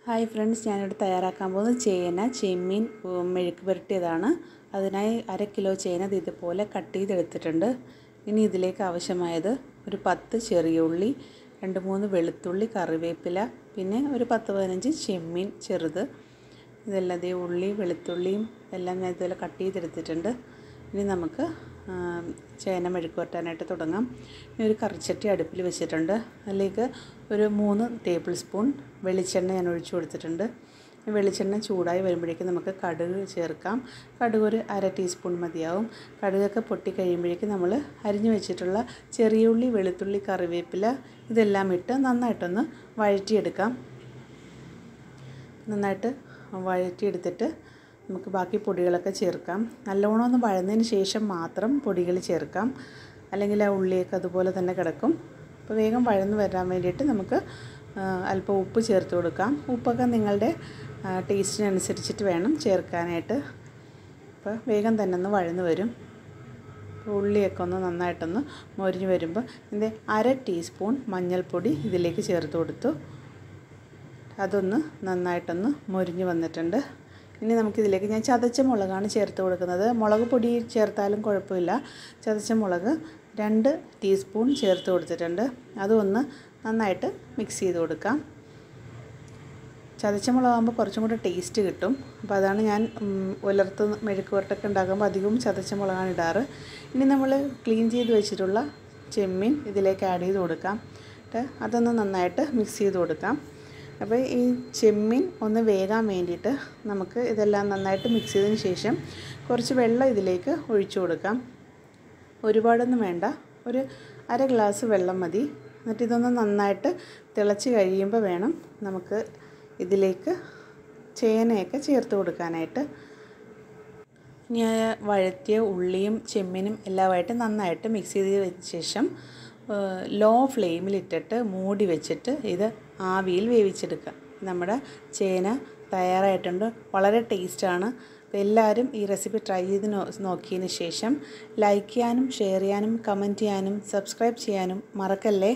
Hi friends, ഞാനിവിടെ തയ്യാറാക്കാൻ പോകുന്നത് ചെമ്മീൻ മെഴുക്ക് പുരട്ടിയതാണ്. അതിനായി 1/2 കിലോ ചേന ഇതുപോലെ കട്ട് ചെയ്തെടുത്തിട്ടുണ്ട്. ഇനി ഇതിലേക്ക് ആവശ്യമായത് ഒരു 10 ചെറിയ ഉള്ളി, 2-3 വെളുത്തുള്ളി, കറിവേപ്പില, പിന്നെ ഒരു 10-15 ചെമ്മീൻ ചെറുത്. ഇതെല്ലാം ഉള്ളി വെളുത്തുള്ളിയും എല്ലാം ഞാൻ ഇതുപോലെ കട്ട് ചെയ്തെടുത്തിട്ടുണ്ട്. ഇനി നമുക്ക് ചേന മെഴുക്ക് പുരട്ടാനായിട്ട് തുടങ്ങാം. ഇനി ഒരു കറിച്ചട്ടി അടുപ്പിൽ വെച്ചിട്ടുണ്ട്. അതിലേക്ക് ഒരു 3 ടേബിൾ സ്പൂൺ വെളിച്ചെണ്ണ ഞാൻ ഒഴിച്ചു കൊടുത്തിട്ടുണ്ട്. വെളിച്ചെണ്ണ ചൂടായി വരുമ്പോഴേക്കും നമുക്ക് കടുക് ചേർക്കാം. കടുക് ഒരു 1/2 ടീസ്പൂൺ മതിയാവും. കടുകൊക്കെ പൊട്ടി കഴിയുമ്പോഴേക്കും നമ്മൾ അരിഞ്ഞു വെച്ചിട്ടുള്ള ചെറിയ ഉള്ളി, വെളുത്തുള്ളി, കറിവേപ്പില ഇതെല്ലാം ഇട്ട് നന്നായിട്ടൊന്ന് വഴറ്റിയെടുക്കാം. നന്നായിട്ട് വഴറ്റിയെടുത്തിട്ട് നമുക്ക് ബാക്കി പൊടികളൊക്കെ ചേർക്കാം. നല്ലോണം ഒന്ന് വഴന്നതിന് ശേഷം മാത്രം പൊടികൾ ചേർക്കാം, അല്ലെങ്കിൽ ആ ഉള്ളിയൊക്കെ അതുപോലെ തന്നെ കിടക്കും. അപ്പോൾ വേഗം വഴന്ന് വരാൻ വേണ്ടിയിട്ട് നമുക്ക് അല്പം ഉപ്പ് ചേർത്ത് കൊടുക്കാം. ഉപ്പൊക്കെ നിങ്ങളുടെ ടേസ്റ്റിനനുസരിച്ചിട്ട് വേണം ചേർക്കാനായിട്ട്. അപ്പോൾ വേഗം തന്നെ ഒന്ന് വഴന്ന് വരും. ഉള്ളിയൊക്കെ ഒന്ന് നന്നായിട്ടൊന്ന് മൊരിഞ്ഞ് വരുമ്പോൾ ഇതിൻ്റെ 1/2 ടീസ്പൂൺ മഞ്ഞൾപ്പൊടി ഇതിലേക്ക് ചേർത്ത് കൊടുത്തു. അതൊന്ന് നന്നായിട്ടൊന്ന് മൊരിഞ്ഞ് വന്നിട്ടുണ്ട്. ഇനി നമുക്കിതിലേക്ക് ഞാൻ ചതച്ച മുളകാണ് ചേർത്ത് കൊടുക്കുന്നത്. മുളക് പൊടി ചേർത്താലും കുഴപ്പമില്ല. ചതച്ച മുളക് 2 ടീസ്പൂൺ ചേർത്ത് കൊടുത്തിട്ടുണ്ട്. അതൊന്ന് നന്നായിട്ട് മിക്സ് ചെയ്ത് കൊടുക്കാം. ചതച്ച മുളകാകുമ്പോൾ കുറച്ചും കൂടെ ടേസ്റ്റ് കിട്ടും. അപ്പോൾ അതാണ് ഞാൻ ഉലർത്ത് മെഴുക്ക് പുരട്ടൊക്കെ ഉണ്ടാക്കുമ്പോൾ അധികവും ചതച്ച മുളകാണ് ഇടാറ്. ഇനി നമ്മൾ ക്ലീൻ ചെയ്ത് വെച്ചിട്ടുള്ള ചെമ്മീൻ ഇതിലേക്ക് ആഡ് ചെയ്ത് കൊടുക്കാം. അതൊന്ന് നന്നായിട്ട് മിക്സ് ചെയ്ത് കൊടുക്കാം. അപ്പോൾ ഈ ചെമ്മീൻ ഒന്ന് വേകാൻ വേണ്ടിയിട്ട് നമുക്ക് ഇതെല്ലാം നന്നായിട്ട് മിക്സ് ചെയ്തതിന് ശേഷം കുറച്ച് വെള്ളം ഇതിലേക്ക് ഒഴിച്ചു കൊടുക്കാം. ഒരുപാടൊന്നും വേണ്ട, ഒരു 1/2 ഗ്ലാസ് വെള്ളം മതി. എന്നിട്ട് ഇതൊന്ന് നന്നായിട്ട് തിളച്ച് കഴിയുമ്പോൾ വേണം നമുക്ക് ഇതിലേക്ക് ചേനയൊക്കെ ചേർത്ത് കൊടുക്കാനായിട്ട്. ഞാൻ വഴറ്റിയ ഉള്ളിയും ചെമ്മീനും എല്ലാമായിട്ട് നന്നായിട്ട് മിക്സ് ചെയ്തതിന് ശേഷം ലോ ഫ്ലെയിമിലിട്ടിട്ട് മൂടി വെച്ചിട്ട് ഇത് ആവിയിൽ വേവിച്ചെടുക്കുക. നമ്മുടെ ചേന തയ്യാറായിട്ടുണ്ട്. വളരെ ടേസ്റ്റാണ്. അപ്പോൾ എല്ലാവരും ഈ റെസിപ്പി ട്രൈ ചെയ്ത് നോക്കിയതിന് ശേഷം ലൈക്ക് ചെയ്യാനും ഷെയർ ചെയ്യാനും കമൻറ്റ് ചെയ്യാനും സബ്സ്ക്രൈബ് ചെയ്യാനും മറക്കല്ലേ.